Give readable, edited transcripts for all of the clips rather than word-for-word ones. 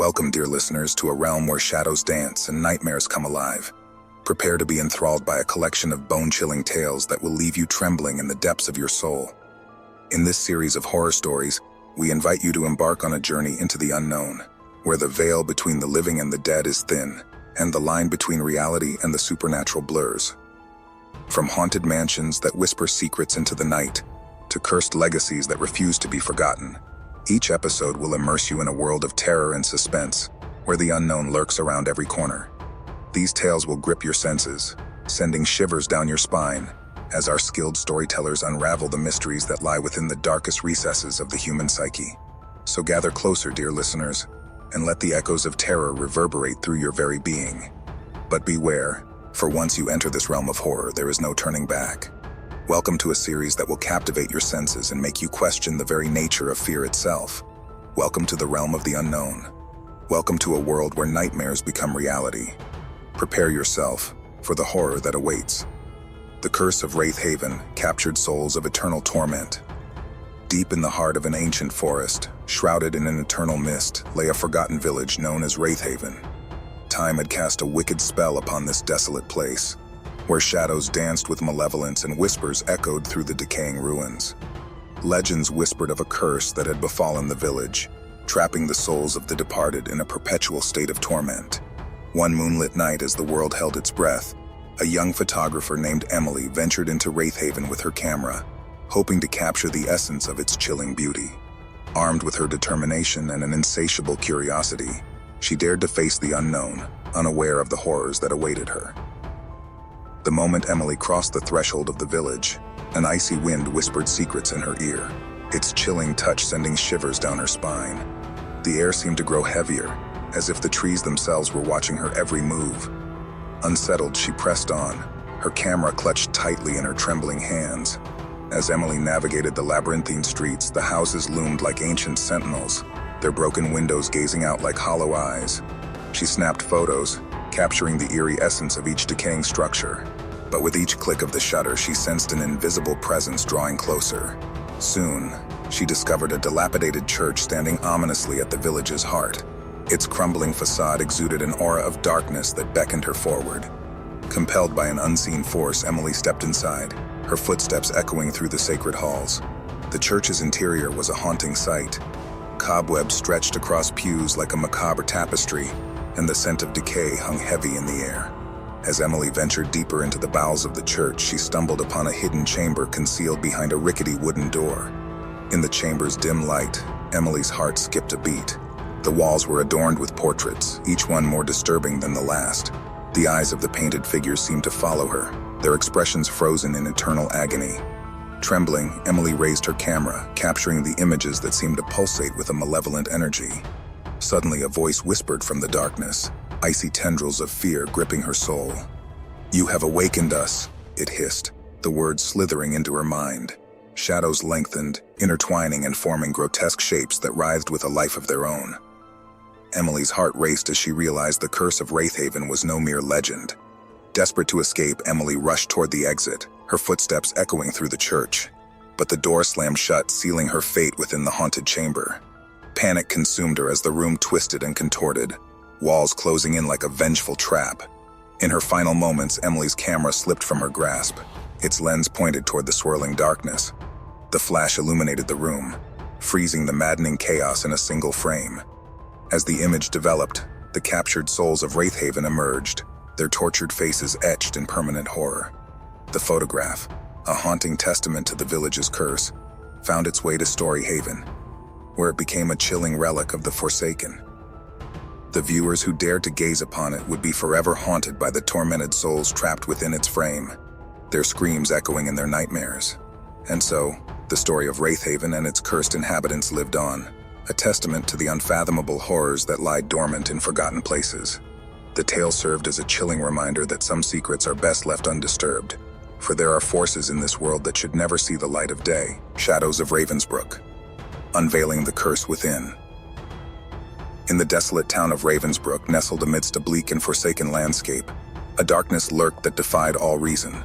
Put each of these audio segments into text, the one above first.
Welcome, dear listeners, to a realm where shadows dance and nightmares come alive. Prepare to be enthralled by a collection of bone-chilling tales that will leave you trembling in the depths of your soul. In this series of horror stories, we invite you to embark on a journey into the unknown, where the veil between the living and the dead is thin, and the line between reality and the supernatural blurs. From haunted mansions that whisper secrets into the night, to cursed legacies that refuse to be forgotten, each episode will immerse you in a world of terror and suspense, where the unknown lurks around every corner. These tales will grip your senses, sending shivers down your spine, as our skilled storytellers unravel the mysteries that lie within the darkest recesses of the human psyche. So gather closer, dear listeners, and let the echoes of terror reverberate through your very being. But beware, for once you enter this realm of horror, there is no turning back. Welcome to a series that will captivate your senses and make you question the very nature of fear itself. Welcome to the realm of the unknown. Welcome to a world where nightmares become reality. Prepare yourself for the horror that awaits. The curse of Wraith Haven captured souls of eternal torment. Deep in the heart of an ancient forest, shrouded in an eternal mist, lay a forgotten village known as Wraith Haven. Time had cast a wicked spell upon this desolate place, where shadows danced with malevolence and whispers echoed through the decaying ruins. Legends whispered of a curse that had befallen the village, trapping the souls of the departed in a perpetual state of torment. One moonlit night, as the world held its breath, a young photographer named Emily ventured into Wraith Haven with her camera, hoping to capture the essence of its chilling beauty. Armed with her determination and an insatiable curiosity, she dared to face the unknown, unaware of the horrors that awaited her. The moment Emily crossed the threshold of the village, an icy wind whispered secrets in her ear, its chilling touch sending shivers down her spine. The air seemed to grow heavier, as if the trees themselves were watching her every move. Unsettled, she pressed on, her camera clutched tightly in her trembling hands. As Emily navigated the labyrinthine streets, the houses loomed like ancient sentinels, their broken windows gazing out like hollow eyes. She snapped photos, capturing the eerie essence of each decaying structure. But with each click of the shutter, she sensed an invisible presence drawing closer. Soon, she discovered a dilapidated church standing ominously at the village's heart. Its crumbling facade exuded an aura of darkness that beckoned her forward. Compelled by an unseen force, Emily stepped inside, her footsteps echoing through the sacred halls. The church's interior was a haunting sight. Cobwebs stretched across pews like a macabre tapestry, and the scent of decay hung heavy in the air. As Emily ventured deeper into the bowels of the church, she stumbled upon a hidden chamber concealed behind a rickety wooden door. In the chamber's dim light, Emily's heart skipped a beat. The walls were adorned with portraits, each one more disturbing than the last. The eyes of the painted figures seemed to follow her, their expressions frozen in eternal agony. Trembling, Emily raised her camera, capturing the images that seemed to pulsate with a malevolent energy. Suddenly, a voice whispered from the darkness, icy tendrils of fear gripping her soul. "You have awakened us," it hissed, the words slithering into her mind. Shadows lengthened, intertwining and forming grotesque shapes that writhed with a life of their own. Emily's heart raced as she realized the curse of Wraith Haven was no mere legend. Desperate to escape, Emily rushed toward the exit, her footsteps echoing through the church. But the door slammed shut, sealing her fate within the haunted chamber. Panic consumed her as the room twisted and contorted, walls closing in like a vengeful trap. In her final moments, Emily's camera slipped from her grasp, its lens pointed toward the swirling darkness. The flash illuminated the room, freezing the maddening chaos in a single frame. As the image developed, the captured souls of Wraith Haven emerged, their tortured faces etched in permanent horror. The photograph, a haunting testament to the village's curse, found its way to Story Haven, where it became a chilling relic of the Forsaken. The viewers who dared to gaze upon it would be forever haunted by the tormented souls trapped within its frame, their screams echoing in their nightmares. And so, the story of Wraith Haven and its cursed inhabitants lived on, a testament to the unfathomable horrors that lie dormant in forgotten places. The tale served as a chilling reminder that some secrets are best left undisturbed, for there are forces in this world that should never see the light of day. Shadows of Ravensbrook. Unveiling the curse within. In the desolate town of Ravensbrook, nestled amidst a bleak and forsaken landscape, a darkness lurked that defied all reason.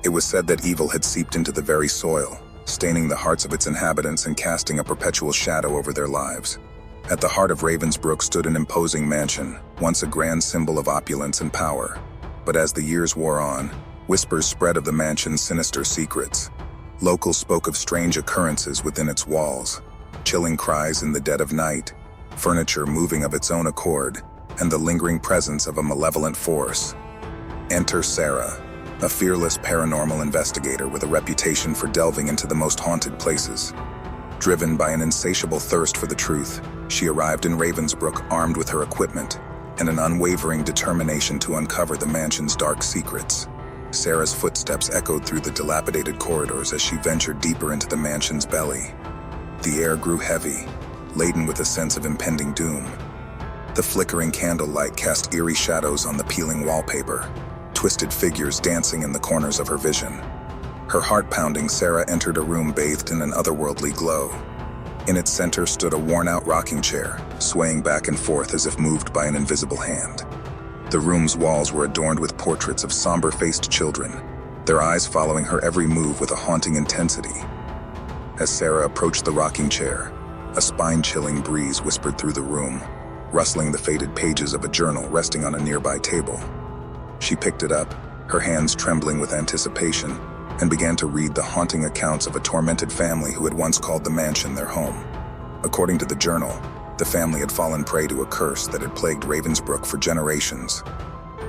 It was said that evil had seeped into the very soil, staining the hearts of its inhabitants and casting a perpetual shadow over their lives. At the heart of Ravensbrook stood an imposing mansion, once a grand symbol of opulence and power. But as the years wore on, whispers spread of the mansion's sinister secrets. Locals spoke of strange occurrences within its walls, chilling cries in the dead of night, furniture moving of its own accord, and the lingering presence of a malevolent force. Enter Sarah, a fearless paranormal investigator with a reputation for delving into the most haunted places. Driven by an insatiable thirst for the truth, she arrived in Ravensbrook armed with her equipment and an unwavering determination to uncover the mansion's dark secrets. Sarah's footsteps echoed through the dilapidated corridors as she ventured deeper into the mansion's belly. The air grew heavy, laden with a sense of impending doom. The flickering candlelight cast eerie shadows on the peeling wallpaper, twisted figures dancing in the corners of her vision. Her heart pounding, Sarah entered a room bathed in an otherworldly glow. In its center stood a worn-out rocking chair, swaying back and forth as if moved by an invisible hand. The room's walls were adorned with portraits of somber-faced children, their eyes following her every move with a haunting intensity. As Sarah approached the rocking chair, a spine-chilling breeze whispered through the room, rustling the faded pages of a journal resting on a nearby table. She picked it up, her hands trembling with anticipation, and began to read the haunting accounts of a tormented family who had once called the mansion their home. According to the journal, the family had fallen prey to a curse that had plagued Ravensbrook for generations.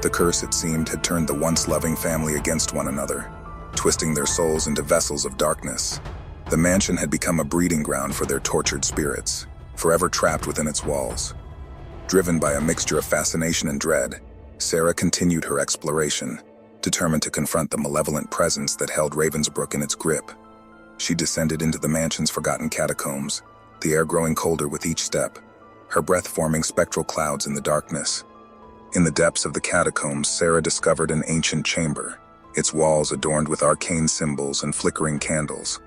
The curse, it seemed, had turned the once loving family against one another, twisting their souls into vessels of darkness. The mansion had become a breeding ground for their tortured spirits, forever trapped within its walls. Driven by a mixture of fascination and dread, Sarah continued her exploration, determined to confront the malevolent presence that held Ravensbrook in its grip. She descended into the mansion's forgotten catacombs, the air growing colder with each step, her breath forming spectral clouds in the darkness. In the depths of the catacombs, Sarah discovered an ancient chamber, its walls adorned with arcane symbols and flickering candles.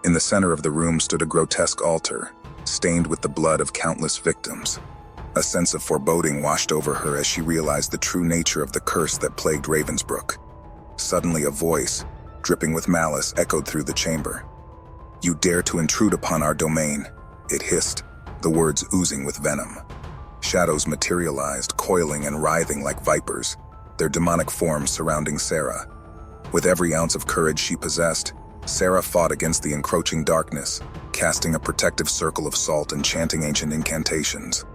In the center of the room stood a grotesque altar, stained with the blood of countless victims. A sense of foreboding washed over her as she realized the true nature of the curse that plagued Ravensbrook. Suddenly a voice, dripping with malice, echoed through the chamber. "You dare to intrude upon our domain," it hissed, the words oozing with venom. Shadows materialized, coiling and writhing like vipers, their demonic forms surrounding Sarah. With every ounce of courage she possessed, Sarah fought against the encroaching darkness, casting a protective circle of salt and chanting ancient incantations.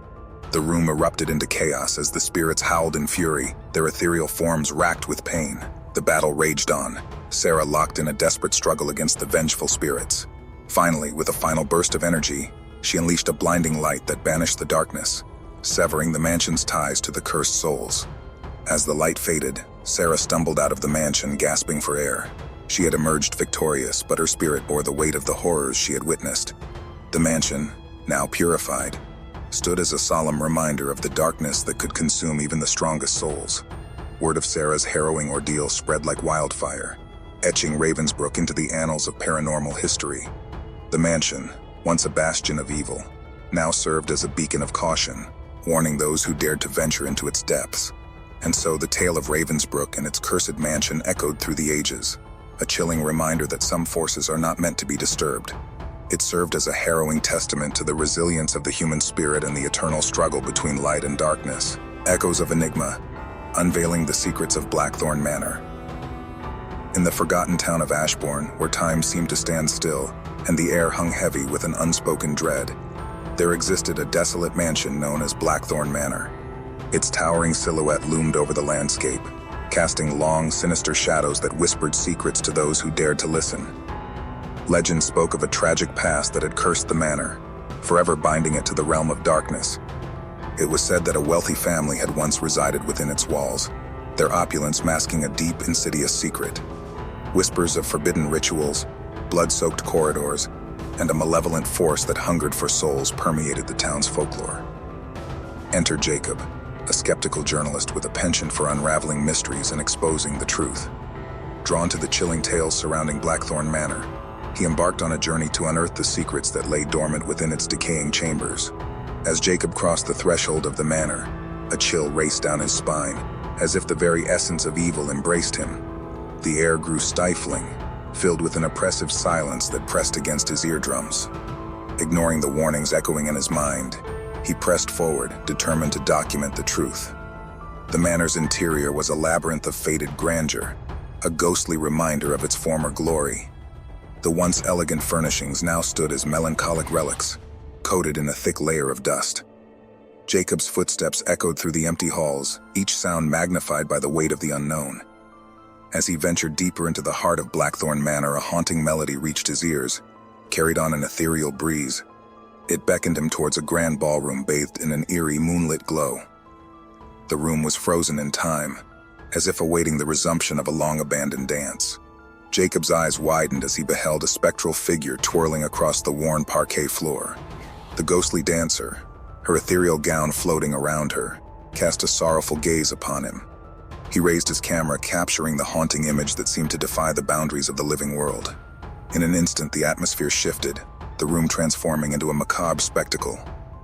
The room erupted into chaos as the spirits howled in fury, their ethereal forms racked with pain. The battle raged on, Sarah locked in a desperate struggle against the vengeful spirits. Finally, with a final burst of energy, she unleashed a blinding light that banished the darkness, severing the mansion's ties to the cursed souls. As the light faded, Sarah stumbled out of the mansion, gasping for air. She had emerged victorious, but her spirit bore the weight of the horrors she had witnessed. The mansion, now purified, stood as a solemn reminder of the darkness that could consume even the strongest souls. Word of Sarah's harrowing ordeal spread like wildfire, etching Ravensbrook into the annals of paranormal history. The mansion, once a bastion of evil, now served as a beacon of caution, warning those who dared to venture into its depths. And so the tale of Ravensbrook and its cursed mansion echoed through the ages, a chilling reminder that some forces are not meant to be disturbed. It served as a harrowing testament to the resilience of the human spirit and the eternal struggle between light and darkness. Echoes of Enigma, unveiling the secrets of Blackthorn Manor. In the forgotten town of Ashbourne, where time seemed to stand still and the air hung heavy with an unspoken dread, there existed a desolate mansion known as Blackthorn Manor. Its towering silhouette loomed over the landscape, casting long, sinister shadows that whispered secrets to those who dared to listen. Legend spoke of a tragic past that had cursed the manor, forever binding it to the realm of darkness. It was said that a wealthy family had once resided within its walls, their opulence masking a deep, insidious secret. Whispers of forbidden rituals, blood-soaked corridors, and a malevolent force that hungered for souls permeated the town's folklore. Enter Jacob, a skeptical journalist with a penchant for unraveling mysteries and exposing the truth. Drawn to the chilling tales surrounding Blackthorn Manor, he embarked on a journey to unearth the secrets that lay dormant within its decaying chambers. As Jacob crossed the threshold of the manor, a chill raced down his spine, as if the very essence of evil embraced him. The air grew stifling, filled with an oppressive silence that pressed against his eardrums. Ignoring the warnings echoing in his mind, He pressed forward, determined to document the truth. The manor's interior was a labyrinth of faded grandeur, a ghostly reminder of its former glory. The once elegant furnishings now stood as melancholic relics, coated in a thick layer of dust. Jacob's footsteps echoed through the empty halls, each sound magnified by the weight of the unknown. As he ventured deeper into the heart of Blackthorn Manor, a haunting melody reached his ears, carried on an ethereal breeze. It beckoned him towards a grand ballroom bathed in an eerie moonlit glow. The room was frozen in time, as if awaiting the resumption of a long-abandoned dance. Jacob's eyes widened as he beheld a spectral figure twirling across the worn parquet floor. The ghostly dancer, her ethereal gown floating around her, cast a sorrowful gaze upon him. He raised his camera, capturing the haunting image that seemed to defy the boundaries of the living world. In an instant, the atmosphere shifted, the room transforming into a macabre spectacle.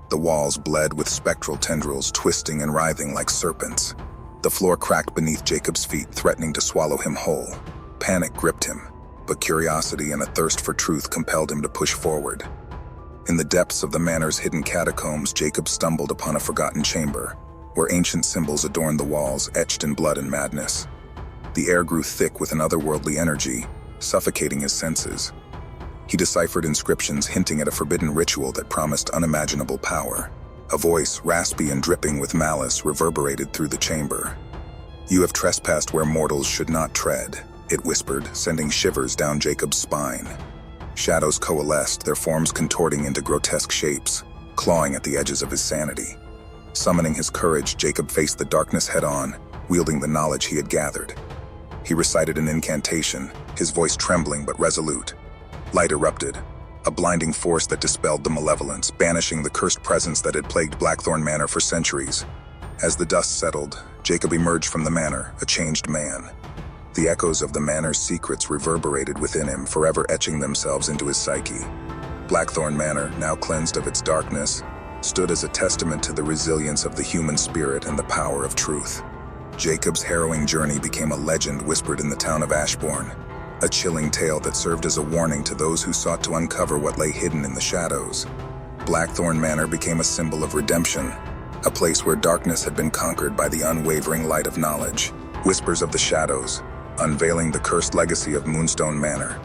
The walls bled with spectral tendrils, twisting and writhing like serpents. The floor cracked beneath Jacob's feet, threatening to swallow him whole. Panic gripped him, but curiosity and a thirst for truth compelled him to push forward. In the depths of the manor's hidden catacombs, Jacob stumbled upon a forgotten chamber, where ancient symbols adorned the walls, etched in blood and madness. The air grew thick with an otherworldly energy, suffocating his senses. He deciphered inscriptions hinting at a forbidden ritual that promised unimaginable power. A voice, raspy and dripping with malice, reverberated through the chamber. "You have trespassed where mortals should not tread," it whispered, sending shivers down Jacob's spine. Shadows coalesced, their forms contorting into grotesque shapes, clawing at the edges of his sanity. Summoning his courage, Jacob faced the darkness head-on, wielding the knowledge he had gathered. He recited an incantation, his voice trembling but resolute. Light erupted, a blinding force that dispelled the malevolence, banishing the cursed presence that had plagued Blackthorn Manor for centuries. As the dust settled, Jacob emerged from the manor, a changed man. The echoes of the manor's secrets reverberated within him, forever etching themselves into his psyche. Blackthorn Manor, now cleansed of its darkness, stood as a testament to the resilience of the human spirit and the power of truth. Jacob's harrowing journey became a legend whispered in the town of Ashbourne, a chilling tale that served as a warning to those who sought to uncover what lay hidden in the shadows. Blackthorn Manor became a symbol of redemption, a place where darkness had been conquered by the unwavering light of knowledge. Whispers of the shadows, unveiling the cursed legacy of Moonstone Manor.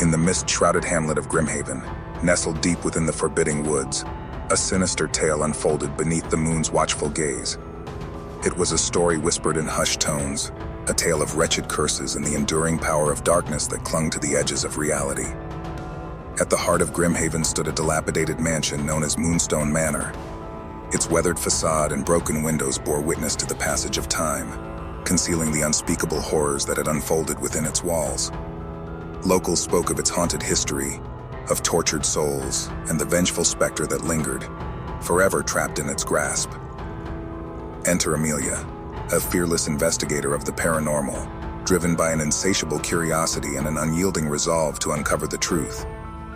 In the mist-shrouded hamlet of Grimhaven, nestled deep within the forbidding woods, a sinister tale unfolded beneath the moon's watchful gaze. It was a story whispered in hushed tones, a tale of wretched curses and the enduring power of darkness that clung to the edges of reality. At the heart of Grimhaven stood a dilapidated mansion known as Moonstone Manor. Its weathered facade and broken windows bore witness to the passage of time, concealing the unspeakable horrors that had unfolded within its walls. Locals spoke of its haunted history, of tortured souls, and the vengeful specter that lingered, forever trapped in its grasp. Enter Amelia, a fearless investigator of the paranormal, driven by an insatiable curiosity and an unyielding resolve to uncover the truth.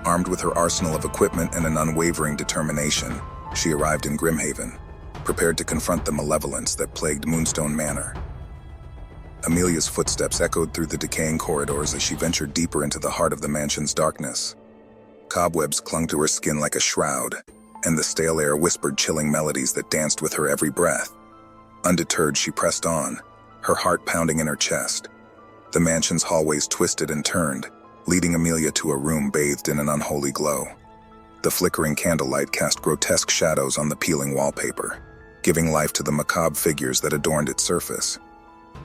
Armed with her arsenal of equipment and an unwavering determination, she arrived in Grimhaven, prepared to confront the malevolence that plagued Moonstone Manor. Amelia's footsteps echoed through the decaying corridors as she ventured deeper into the heart of the mansion's darkness. Cobwebs clung to her skin like a shroud, and the stale air whispered chilling melodies that danced with her every breath. Undeterred, she pressed on, her heart pounding in her chest. The mansion's hallways twisted and turned, leading Amelia to a room bathed in an unholy glow. The flickering candlelight cast grotesque shadows on the peeling wallpaper, giving life to the macabre figures that adorned its surface.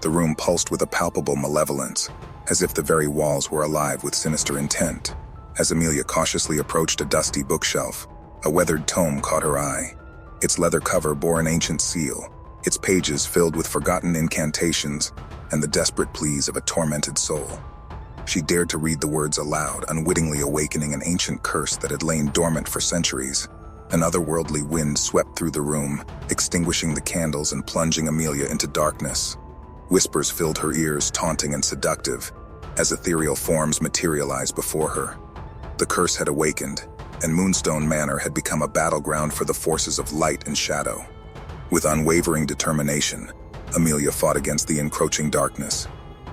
The room pulsed with a palpable malevolence, as if the very walls were alive with sinister intent. As Amelia cautiously approached a dusty bookshelf, a weathered tome caught her eye. Its leather cover bore an ancient seal, its pages filled with forgotten incantations and the desperate pleas of a tormented soul. She dared to read the words aloud, unwittingly awakening an ancient curse that had lain dormant for centuries. An otherworldly wind swept through the room, extinguishing the candles and plunging Amelia into darkness. Whispers filled her ears, taunting and seductive, as ethereal forms materialized before her. The curse had awakened, and Moonstone Manor had become a battleground for the forces of light and shadow. With unwavering determination, Amelia fought against the encroaching darkness,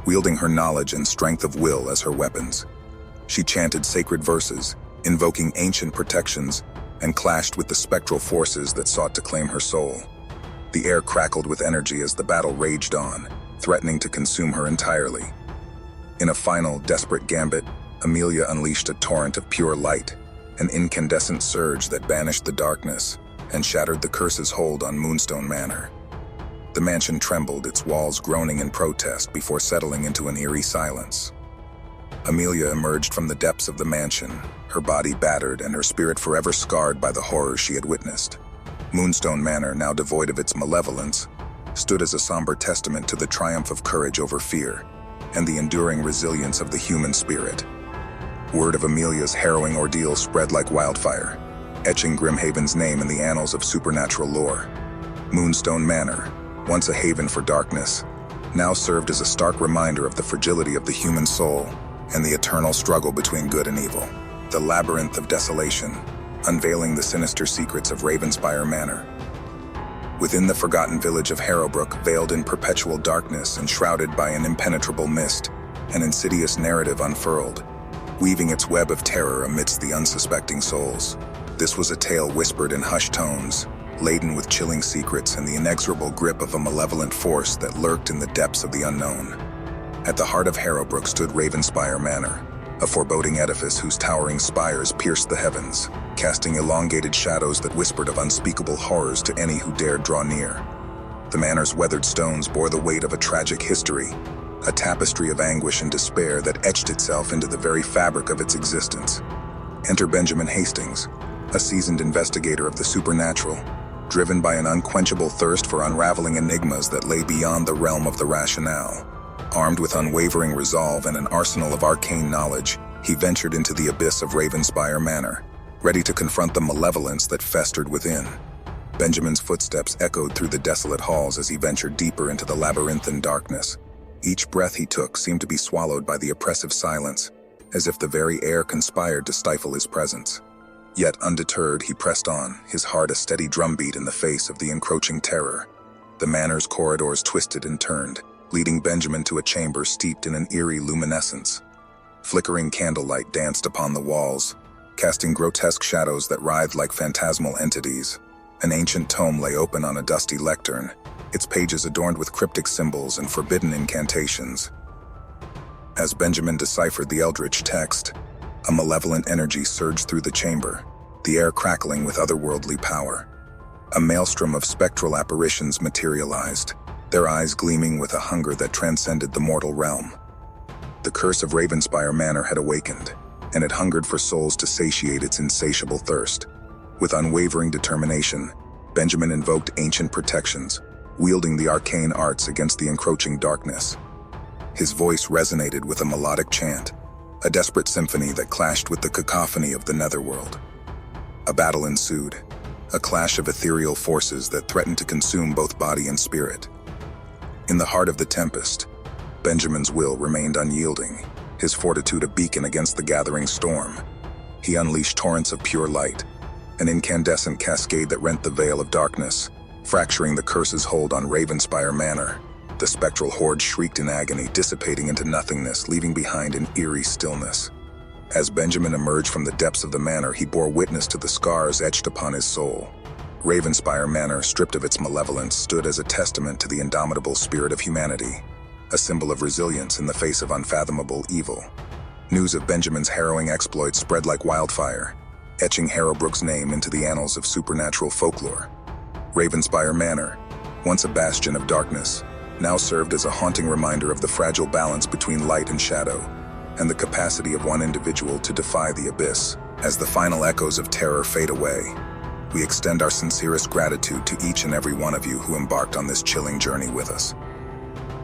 wielding her knowledge and strength of will as her weapons. She chanted sacred verses, invoking ancient protections, and clashed with the spectral forces that sought to claim her soul. The air crackled with energy as the battle raged on, threatening to consume her entirely. In a final, desperate gambit, Amelia unleashed a torrent of pure light, an incandescent surge that banished the darkness and shattered the curse's hold on Moonstone Manor. The mansion trembled, its walls groaning in protest before settling into an eerie silence. Amelia emerged from the depths of the mansion, her body battered and her spirit forever scarred by the horrors she had witnessed. Moonstone Manor, now devoid of its malevolence, stood as a somber testament to the triumph of courage over fear and the enduring resilience of the human spirit. Word of Amelia's harrowing ordeal spread like wildfire, etching Grimhaven's name in the annals of supernatural lore. Moonstone Manor, once a haven for darkness, now served as a stark reminder of the fragility of the human soul and the eternal struggle between good and evil. The Labyrinth of Desolation, unveiling the sinister secrets of Ravenspire Manor. Within the forgotten village of Harrowbrook, veiled in perpetual darkness and shrouded by an impenetrable mist, an insidious narrative unfurled, weaving its web of terror amidst the unsuspecting souls. This was a tale whispered in hushed tones, laden with chilling secrets and the inexorable grip of a malevolent force that lurked in the depths of the unknown. At the heart of Harrowbrook stood Ravenspire Manor, a foreboding edifice whose towering spires pierced the heavens, casting elongated shadows that whispered of unspeakable horrors to any who dared draw near. The manor's weathered stones bore the weight of a tragic history, a tapestry of anguish and despair that etched itself into the very fabric of its existence. Enter Benjamin Hastings, a seasoned investigator of the supernatural, driven by an unquenchable thirst for unraveling enigmas that lay beyond the realm of the rationale. Armed with unwavering resolve and an arsenal of arcane knowledge, he ventured into the abyss of Ravenspire Manor, ready to confront the malevolence that festered within. Benjamin's footsteps echoed through the desolate halls as he ventured deeper into the labyrinthine darkness. Each breath he took seemed to be swallowed by the oppressive silence, as if the very air conspired to stifle his presence. Yet undeterred, he pressed on, his heart a steady drumbeat in the face of the encroaching terror. The manor's corridors twisted and turned, leading Benjamin to a chamber steeped in an eerie luminescence. Flickering candlelight danced upon the walls, casting grotesque shadows that writhed like phantasmal entities. An ancient tome lay open on a dusty lectern, its pages adorned with cryptic symbols and forbidden incantations. As Benjamin deciphered the eldritch text, a malevolent energy surged through the chamber, the air crackling with otherworldly power. A maelstrom of spectral apparitions materialized, their eyes gleaming with a hunger that transcended the mortal realm. The curse of Ravenspire Manor had awakened, and it hungered for souls to satiate its insatiable thirst. With unwavering determination, Benjamin invoked ancient protections, wielding the arcane arts against the encroaching darkness. His voice resonated with a melodic chant, a desperate symphony that clashed with the cacophony of the netherworld. A battle ensued, a clash of ethereal forces that threatened to consume both body and spirit. In the heart of the tempest, Benjamin's will remained unyielding, his fortitude a beacon against the gathering storm. He unleashed torrents of pure light, an incandescent cascade that rent the veil of darkness, fracturing the curse's hold on Ravenspire Manor. The spectral horde shrieked in agony, dissipating into nothingness, leaving behind an eerie stillness. As Benjamin emerged from the depths of the manor, he bore witness to the scars etched upon his soul. Ravenspire Manor, stripped of its malevolence, stood as a testament to the indomitable spirit of humanity, a symbol of resilience in the face of unfathomable evil. News of Benjamin's harrowing exploits spread like wildfire, etching Harrowbrook's name into the annals of supernatural folklore. Ravenspire Manor, once a bastion of darkness, now served as a haunting reminder of the fragile balance between light and shadow, and the capacity of one individual to defy the abyss. As the final echoes of terror fade away, we extend our sincerest gratitude to each and every one of you who embarked on this chilling journey with us.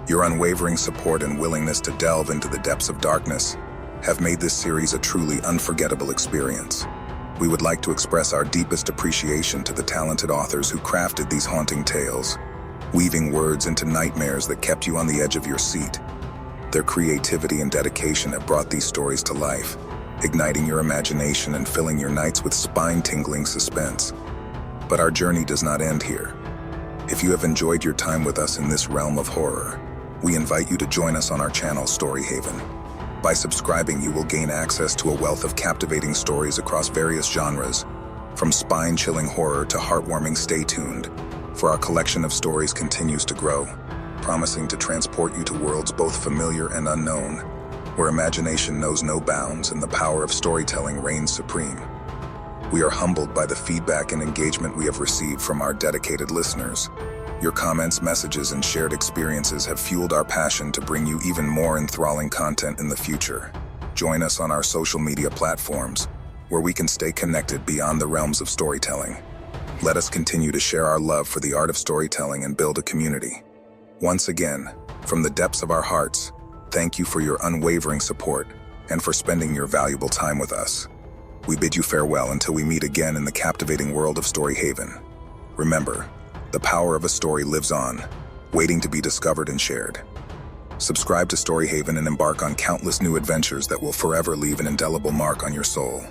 Your unwavering support and willingness to delve into the depths of darkness have made this series a truly unforgettable experience. We would like to express our deepest appreciation to the talented authors who crafted these haunting tales, weaving words into nightmares that kept you on the edge of your seat. Their creativity and dedication have brought these stories to life, igniting your imagination and filling your nights with spine-tingling suspense. But our journey does not end here. If you have enjoyed your time with us in this realm of horror, we invite you to join us on our channel Storyhaven. By subscribing, you will gain access to a wealth of captivating stories across various genres, From spine-chilling horror to heartwarming stay tuned, for our collection of stories continues to grow, promising to transport you to worlds both familiar and unknown, where imagination knows no bounds and the power of storytelling reigns supreme. We are humbled by the feedback and engagement we have received from our dedicated listeners. Your comments, messages, and shared experiences have fueled our passion to bring you even more enthralling content in the future. Join us on our social media platforms, where we can stay connected beyond the realms of storytelling. Let us continue to share our love for the art of storytelling and build a community. Once again, from the depths of our hearts, thank you for your unwavering support and for spending your valuable time with us. We bid you farewell until we meet again in the captivating world of Storyhaven. Remember, the power of a story lives on, waiting to be discovered and shared. Subscribe to Storyhaven and embark on countless new adventures that will forever leave an indelible mark on your soul.